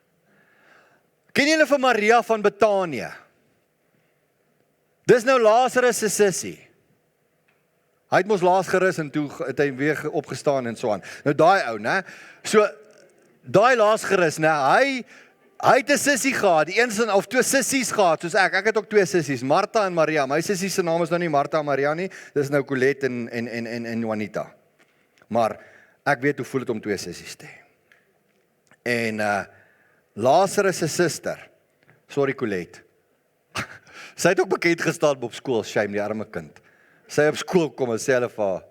Speaker 1: Ken julle vir Maria van Betanië? Dis nou Lazarus se sussie. Hy het mos laas gerus en toe het hy weer opgestaan en so aan. Nou daai ou, né? So daai laas gerus, né? Hy het 'n sussie gehad, die een of 2 sissies gehad, soos ek het ook 2 sissies, Martha en Maria. My sissie se naam is nou nie Martha en Maria nie, dis nou Colette en Juanita. Maar ek weet hoe voel dit om 2 sissies te hê. En Lazarus se suster, sorry Colette, sy het ook bekend gestaan op skool, shame die arme kind. Sy op skool kom en sê hulle vir haar,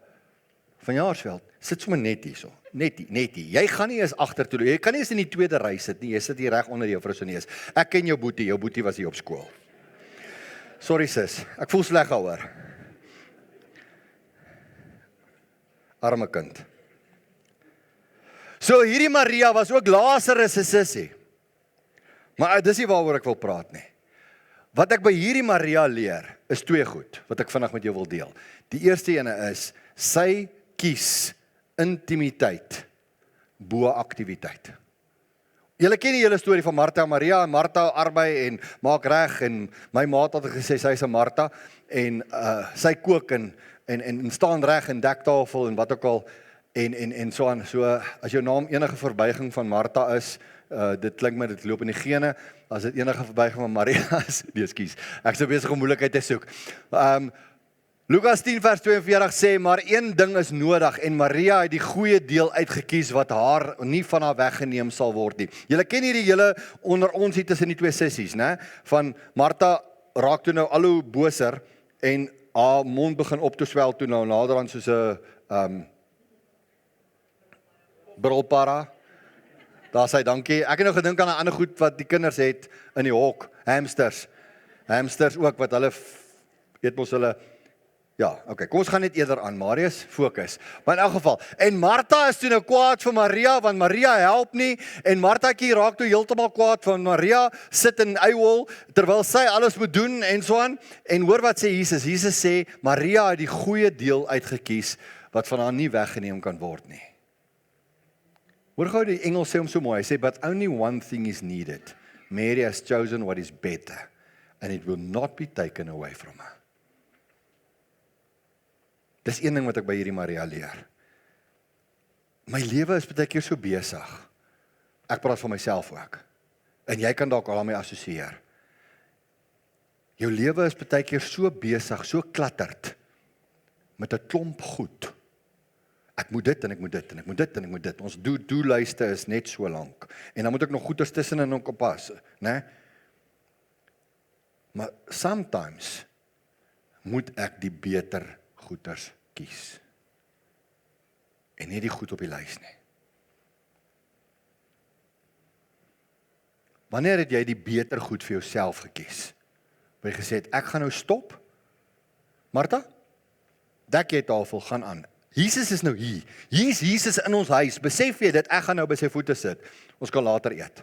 Speaker 1: van Jaarsveld, sit sommer net hierso, net hier, jy gaan nie eens agtertoe, jy kan nie eens in die tweede ry sit nie, jy sit hier reg onder juffrou se neus. Ek ken jou boetie was hier op skool. Sorry sis, ek voel sleg daaroor. Arme kind. So hierdie Maria was ook Lazarus se sussie. Maar dis nie waaroor ek wil praat nie. Wat ek by hierdie Maria leer, is 2 goed, wat ek vinnig met jou wil deel. Die eerste ene is, sy kies intimiteit bo aktiwiteit. Julle ken die hele storie van Martha en Maria, en Martha arbei en maak reg, en my maat het gesê, sy is 'n Martha, en sy kook en staan reg en dektafel en wat ook al, en so aan. So, as jou naam enige verbuiging van Martha is, dit klink my, dit loop in die gene, as dit enige verbuiging van Maria is, ekskuus, ek is besig om moeilikheid te soek. Lukas 10 vers 42 sê, maar een ding is nodig, en Maria het die goeie deel uitgekies, wat haar nie van haar weggeneem sal word nie. Julle ken hierdie hele onder ons hier tussen die 2 sissies, né? Van Martha raak toe nou al hoe boser, en haar mond begin op te swel toe nou, naderhand soos 'n brulpara. Daar sê dankie. Ek het nou gedink aan 'n ander goed wat die kinders het in die hok, hamsters. Hamsters ook wat hulle eet mos hulle Ja, okay, kom ons gaan net eerder aan, Marius, fokus. Maar in elk geval, en Martha is toe nou kwaad vir Maria, want Maria help nie, en Marthakie raak toe heeltemal kwaad van Maria, sit in eiwol, terwyl sy alles moet doen, en so aan, en hoor wat sê Jesus, Jesus sê, Maria het die goeie deel uitgekies, wat van haar nie weggeneem kan word nie. Hoor gou die Engels sê hom so mooi, hy sê, but only one thing is needed, Mary has chosen what is better, and it will not be taken away from her. Dis een ding wat ek by hierdie Maria leer. My lewe is baie keer so besig. Ek praat van myself ook. En jy kan dalk daarmee assosieer. Jou lewe is baie keer so besig, so klatterd, met 'n klomp goed. Ek moet dit en ek moet dit en ek moet dit en ek moet dit. Ons doellyste is net so lank. En dan moet ek nog goeders tussenin ook oppas, né? Maar sometimes moet ek die beter goeders kies. En nie die goed op die lys nie. Wanneer het jy die beter goed vir jouself gekies? Waar jy gesê het, ek gaan nou stop. Martha, dek jy tafel, gaan aan. Jesus is nou hier. Hier is Jesus in ons huis. Besef jy dit, ek gaan nou by sy voete sit. Ons kan later eet.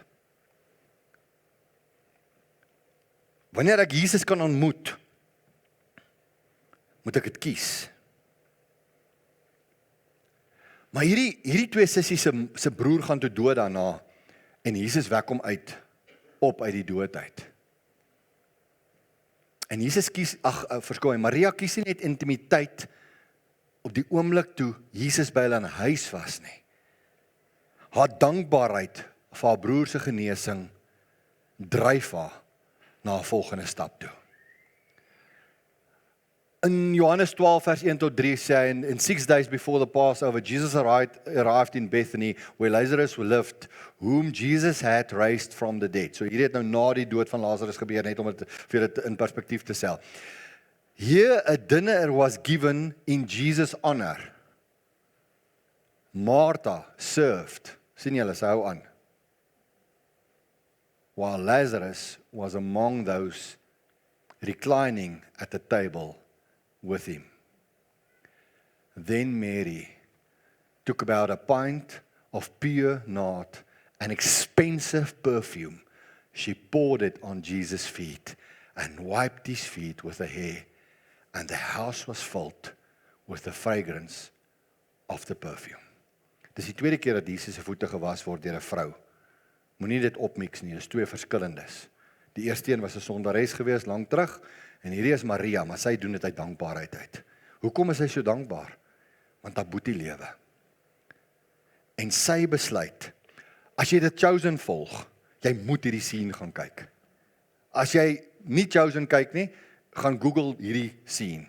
Speaker 1: Wanneer ek Jesus kan ontmoet, moet ek dit kies. Maar hierdie twee sissies se broer gaan toe dood daarna, en Jesus wek hom op uit die dood uit. En Jesus kies, Maria kies nie net intimiteit op die oomblik toe Jesus by hulle in huis was nie. Haar dankbaarheid vir haar broer se genesing dryf haar na 'n volgende stap toe. In Johannes 12 vers 1 tot 3 sê hy, in 6 days before the Passover, Jesus arrived in Bethany, where Lazarus lived, whom Jesus had raised from the dead. So hierdie het nou na die dood van Lazarus gebeur, net om dit vir dit in perspektief te stel. Here a dinner was given in Jesus' honor. Martha served. Sien julle, sy hou aan. While Lazarus was among those reclining at the table with him. Then Mary took about a pint of pure nard, an expensive perfume. She poured it on Jesus' feet and wiped his feet with her hair, and the house was filled with the fragrance of the perfume. Dis die tweede keer dat Jesus se voete gewas word deur 'n vrou. Moenie dit opmix nie, dis twee verskillendes. Die eerste een was 'n sondares gewees lank terug, en hierdie is Maria, maar sy doen dit uit dankbaarheid uit. Hoekom is sy so dankbaar? Want haar boetie lewe. En sy besluit, as jy dit Chosen volg, jy moet hierdie scene gaan kyk. As jy nie Chosen kyk nie, gaan Google hierdie scene.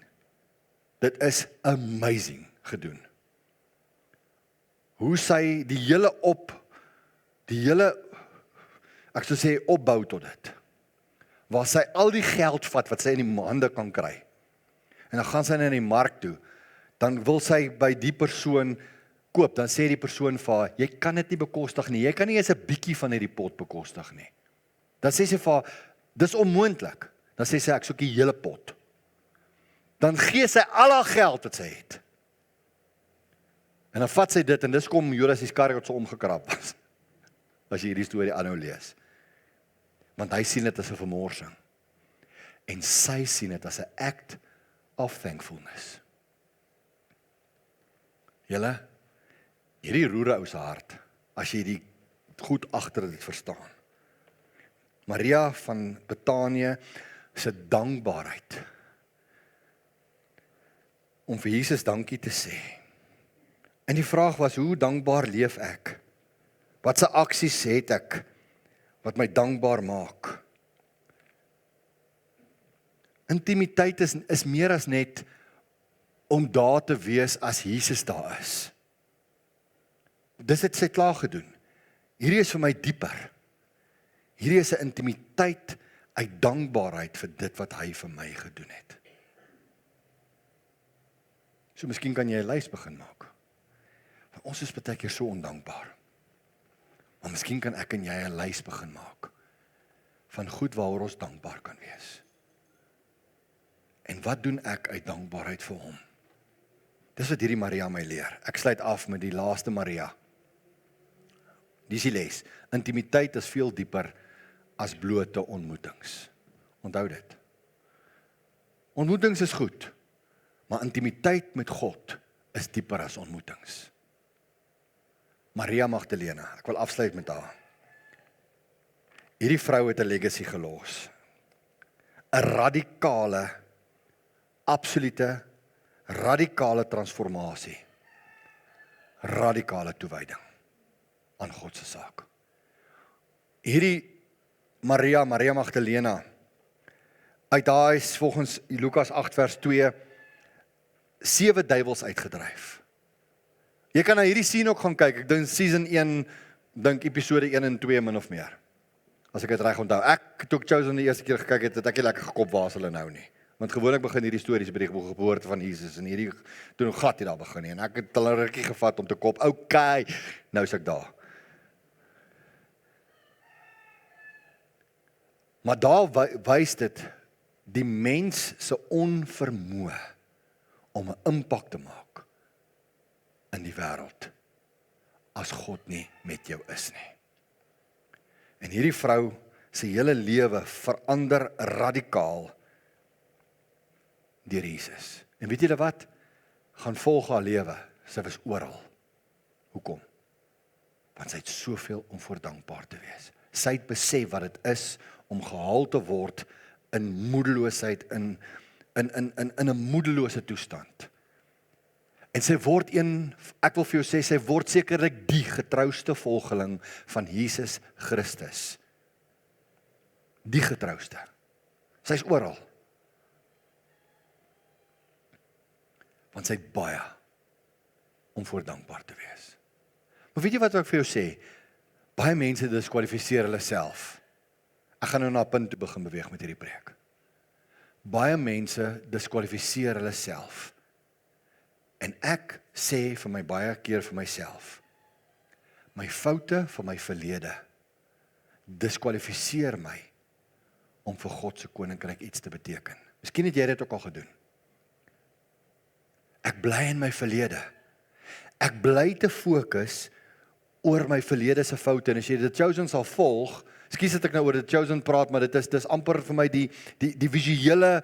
Speaker 1: Dit is amazing gedoen. Hoe sy die hele ek sou sê opbou tot dit. Waar sy al die geld vat wat sy in die hande kan kry. En dan gaan sy na die mark toe. Dan wil sy by die persoon koop. Dan sê die persoon vir haar, jy kan dit nie bekostig nie. Jy kan nie eens 'n bietjie van hierdie pot bekostig nie. Dan sê sy vir haar, dis onmoontlik. Dan sê sy, ek soek die hele pot. Dan gee sy al haar geld wat sy het. En dan vat sy dit, en dis kom Judas Iskariot so omgekrap was. As jy hierdie storie aanhou lees. Want hy sien dit as 'n vermorsing. En sy sien dit as 'n act of thankfulness. Julle, hierdie roer ou se hart, as jy die goed agter dit verstaan. Maria van Betanië se dankbaarheid om vir Jesus dankie te sê. En die vraag was, hoe dankbaar leef ek? Wat se aksies het ek wat my dankbaar maak? Intimiteit is meer as net om daar te wees as Jesus daar is. Dis het sy klaar gedoen. Hierdie is vir my dieper. Hierdie is 'n intimiteit uit dankbaarheid vir dit wat hy vir my gedoen het. So miskien kan jy 'n lys begin maak. Want ons is baie keer so ondankbaar. Maar miskien kan ek en jy 'n lys begin maak van goed waaroor ons dankbaar kan wees. En wat doen ek uit dankbaarheid vir hom? Dis wat hierdie Maria my leer. Ek sluit af met die laaste Maria. Dis die les. Intimiteit is veel dieper as blote ontmoetings. Onthou dit. Ontmoetings is goed, maar intimiteit met God is dieper as ontmoetings. Maria Magdalena, ek wil afsluit met haar. Hierdie vrou het 'n legacy gelos. 'n Radikale, absolute, radikale transformasie. Radikale toewyding aan God se saak. Hierdie Maria Magdalena, uit haar is volgens Lukas 8 vers 2 7 duiwels uitgedryf. Jy kan na hierdie scene ook gaan kyk. Ek dink season 1, dink episode 1 en 2 min of meer. As ek dit reg onthou. Ek toe ek Chosen die eerste keer gekyk het ek nie lekker gekop waar is hulle nou nie. Want gewoonlik begin hierdie stories by die geboorte van Jesus en hierdie toe nog glad nie daar begin nie. En ek het al 'n rukkie gevat om te kop. Okay, nou is ek daar. Maar daar wys dit die mens se onvermoë om 'n impak te maak in die wêreld as God nie met jou is nie. En hierdie vrou se hele lewe verander radikaal deur Jesus. En weet julle wat? Gaan volg haar lewe. Sy was oral. Hoekom? Want sy het soveel om voor dankbaar te wees. Sy het besef wat dit is om gehaal te word in moedeloosheid, in 'n moedelose toestand. En sy word ek wil vir jou sê, sy word sekerlik die getrouste volgeling van Jesus Christus. Die getrouste. Sy is oral. Want sy het baie om voor dankbaar te wees. Maar weet jy wat ek vir jou sê? Baie mense diskwalifiseer hulle self. Ek gaan nou na 'n punt toe begin beweeg met hierdie preek. Baie mense diskwalifiseer hulle self. En ek sê vir my baie keer vir myself, my foute van my verlede diskwalifiseer my om vir God se koninkryk iets te beteken. Miskien het jy dit ook al gedoen. Ek bly in my verlede. Ek bly te fokus oor my verlede se foute. En as jy The Chosen sal volg, ekskuus dat ek nou oor The Chosen praat, maar dis amper vir my die visuele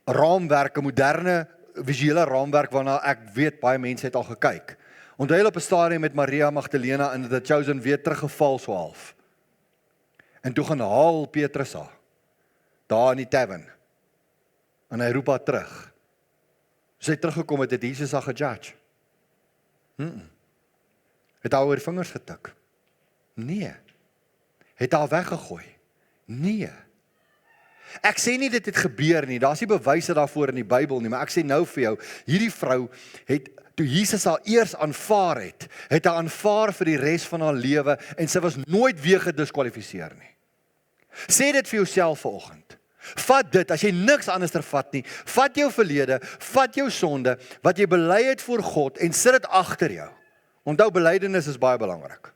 Speaker 1: raamwerk, 'n moderne visuele raamwerk waarna ek weet baie mense het al gekyk. Onthou hulle op 'n stadium met Maria Magdalena in The Chosen weer teruggeval so half. En toe gaan haal Petrus haar daar in die tavern. En hy roep haar terug. Sy het teruggekom het Jesus haar gejudge. Het haar oor die vingers getik? Nee. Het haar weggegooi? Nee. Ek sê nie dit het gebeur nie, daar's nie bewyse daarvoor in die Bybel nie, maar ek sê nou vir jou, hierdie vrou het, toe Jesus haar eers aanvaar het haar aanvaar vir die res van haar lewe, en sy was nooit weer gediskwalifiseer nie. Sê dit vir jouself vanoggend. Vat dit, as jy niks anders vat nie, vat jou verlede, vat jou sonde, wat jy bely het voor God, en sit dit agter jou. Onthou, belydenis is baie belangrik.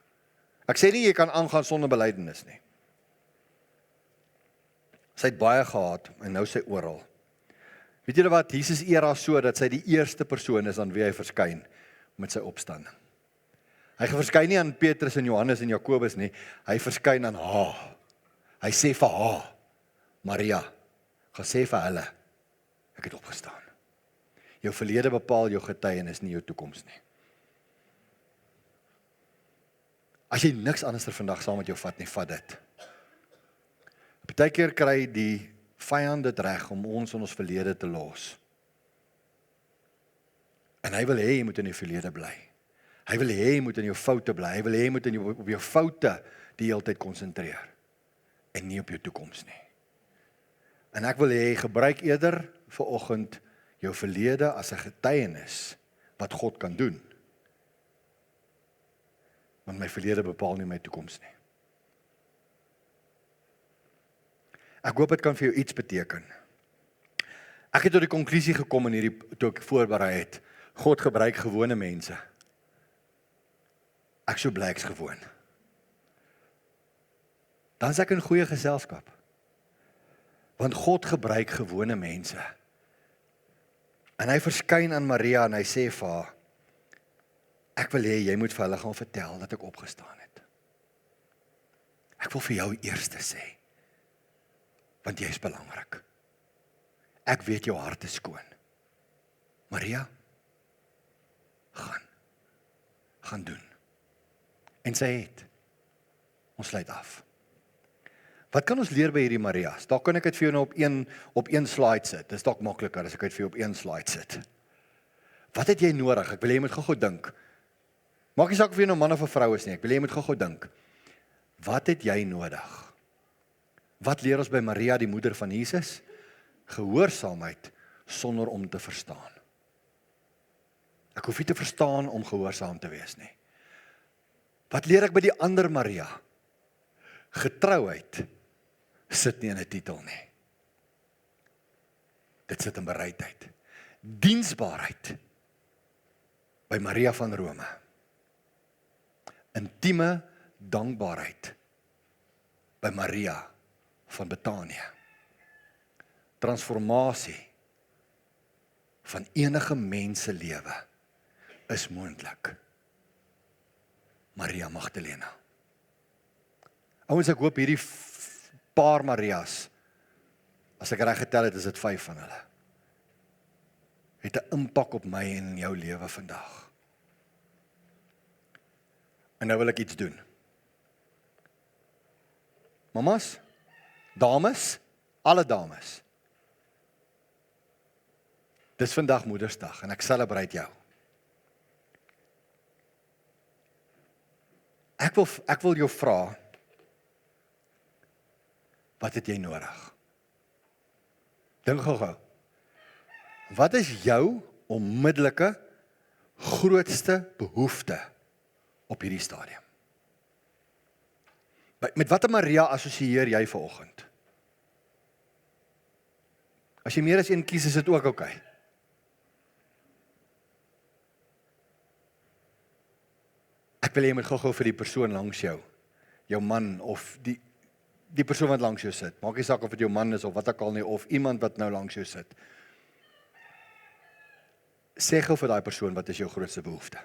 Speaker 1: Ek sê nie jy kan aangaan sonder belydenis nie. Sy het baie gehad, en nou sy oral. Weet julle wat, Jesus eer haar so, dat sy die eerste persoon is aan wie hy verskyn met sy opstanding. Hy verskyn nie aan Petrus en Johannes en Jakobus nie, hy verskyn aan haar. Hy sê vir haar, Maria, gaan sê vir hulle, ek het opgestaan. Jou verlede bepaal jou getuienis, nie jou toekoms nie. As jy niks anders vandag saam met jou vat nie, vat dit. Partykeer kry die vyand dit reg om ons in ons verlede te los. En hy wil hê jy moet in die verlede bly. Hy wil hê jy moet in jou foute bly. Hy wil hê jy moet op jou foute die hele tyd konsentreer. En nie op jou toekoms nie. En ek wil hê, gebruik eerder vanoggend jou verlede as 'n getuienis wat God kan doen. Want my verlede bepaal nie my toekoms nie. Ek hoop dit kan vir jou iets beteken. Ek het tot die konklusie gekom in hierdie, toe ek voorberei het, God gebruik gewone mense. Ek so bly ek's gewoon. Dan is ek in goeie geselskap. Want God gebruik gewone mense. En hy verskyn aan Maria en hy sê vir haar, ek wil hê jy moet vir hulle gaan vertel dat ek opgestaan het. Ek wil vir jou eerste sê, want jy is belangrik. Ek weet jou hart is skoon. Maria, gaan doen. En sy het. Ons sluit af. Wat kan ons leer by hierdie Marias? Daar kan ek dit vir jou nou op een slide sit. Dis dalk makliker as ek dit vir jou op een slide sit. Wat het jy nodig? Ek wil hê jy moet gou dink. Maak nie saak of jy nou man of 'n vrou is nie. Ek wil hê jy moet gou dink. Wat het jy nodig? Wat leer ons by Maria, die moeder van Jesus? Gehoorsaamheid sonder om te verstaan. Ek hoef nie te verstaan om gehoorsaam te wees nie. Wat leer ek by die ander Maria? Getrouheid sit nie in 'n titel nie. Dit sit in bereidheid. Diensbaarheid by Maria van Rome. Intieme dankbaarheid by Maria van Betanië. Transformasie van enige mens se lewe is moontlik. Maria Magdalena. Ouens, ek hoop hierdie paar Marias, as ek reg getel het, is dit 5 van hulle, het 'n impak op my en in jou lewe vandag. En nou wil ek iets doen. Mamas, dames, alle dames. Dis vandag Moedersdag en ek celebrate jou. Ek wil jou vra, wat het jy nodig? Dink gou. Wat is jou onmiddellike grootste behoefte op hierdie stadium? Met watter Maria assosieer jy vanoggend? As jy meer as een kies, is dit ook oukei. Ek wil hê jy moet gou vir die persoon langs jou man of die persoon wat langs jou sit, maak nie saak of dit jou man is of wat ook al nie, of iemand wat nou langs jou sit. Sê gou vir daai persoon, wat is jou grootste behoefte?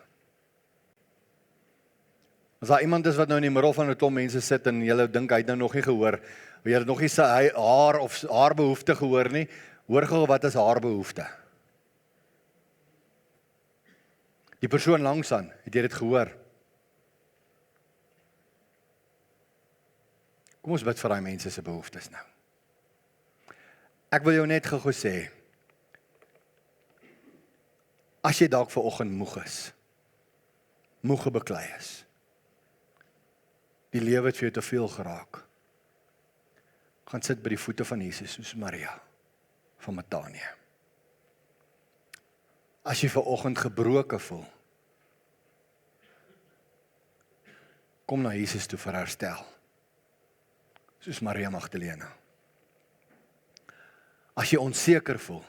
Speaker 1: As daar iemand is wat nou in die middel van 'n klomp mense sit en julle dink hy het nou nog nie gehoor, jy het nog nie haar behoefte gehoor nie, hoor gou wat is haar behoefte? Die persoon langs aan, het jy dit gehoor? Kom ons bid vir daai mense se behoeftes nou. Ek wil jou net gou sê, as jy dalk vanoggend moeg beklei is, die lewe het vir jou te veel geraak, gaan sit by die voete van Jesus soos Maria van Betanië. As jy vanoggend gebroken voel, kom na Jesus toe vir herstel, soos Maria Magdalena. As jy onseker voel,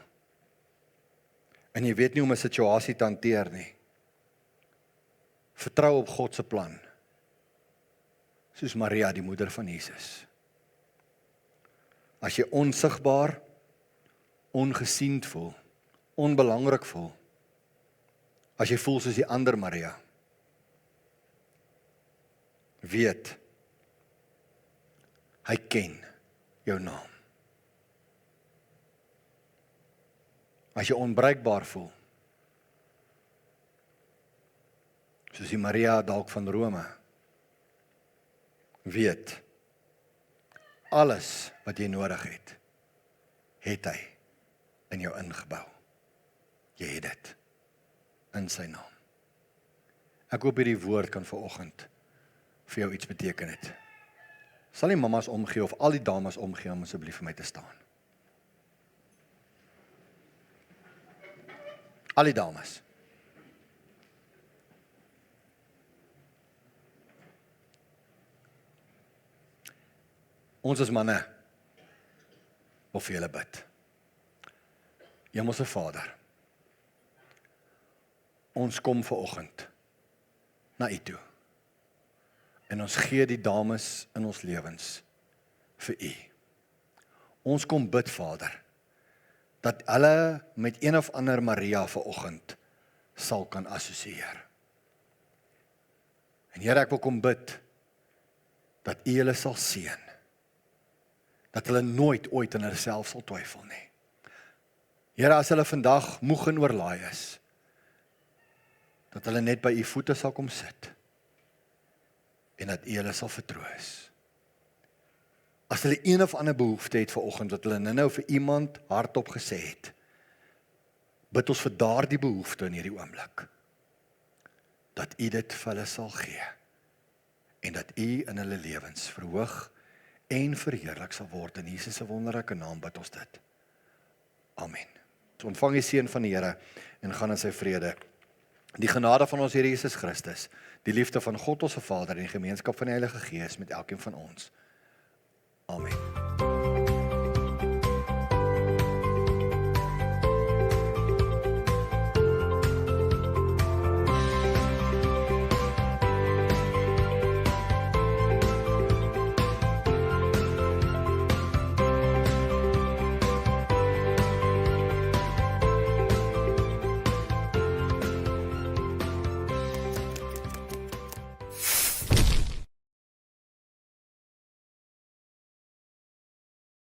Speaker 1: en jy weet nie hoe om 'n situasie te hanteer nie, vertrou op God se plan, soos Maria, die moeder van Jesus. As jy onsigbaar, ongesiend voel, onbelangrik voel, as jy voel soos die ander Maria, weet, hy ken jou naam. As jy onbruikbaar voel, soos die Maria dalk van Rome, weet, alles wat jy nodig het hy in jou ingebou. Jy het dit in sy naam. Ek hoop hierdie woord kan vanoggend vir jou iets beteken het. Sal die mamas omgee of al die dames omgee om asseblief vir my te staan? Al die dames. Ons as manne wil vir julle bid. Hemelse Vader, ons kom vanoggend na U toe. En ons gee die dames in ons lewens vir U. Ons kom bid, Vader, dat hulle met een of ander Maria vanoggend sal kan assosieer. En Here, ek wil kom bid, dat U hulle sal seën, dat hulle nooit ooit in hulle self sal twyfel nie. Here, as hulle vandag moeg en oorlaai is, dat hulle net by U voete sal kom sit, en dat U hulle sal vertroos. As hulle een of ander behoefte het vanoggend, wat hulle nou vir iemand hardop gesê het, bid ons vir daardie behoefte in hierdie oomblik, dat U dit vir hulle sal gee, en dat U in hulle lewens verhoog en verheerlik sal word. In Jesus se wonderlike naam bid ons dit. Amen. So ontvang die seën van die Here en gaan in sy vrede. Die genade van ons Here Jesus Christus, die liefde van God ons Vader en die gemeenskap van die Heilige Gees met elkeen van ons. Amen.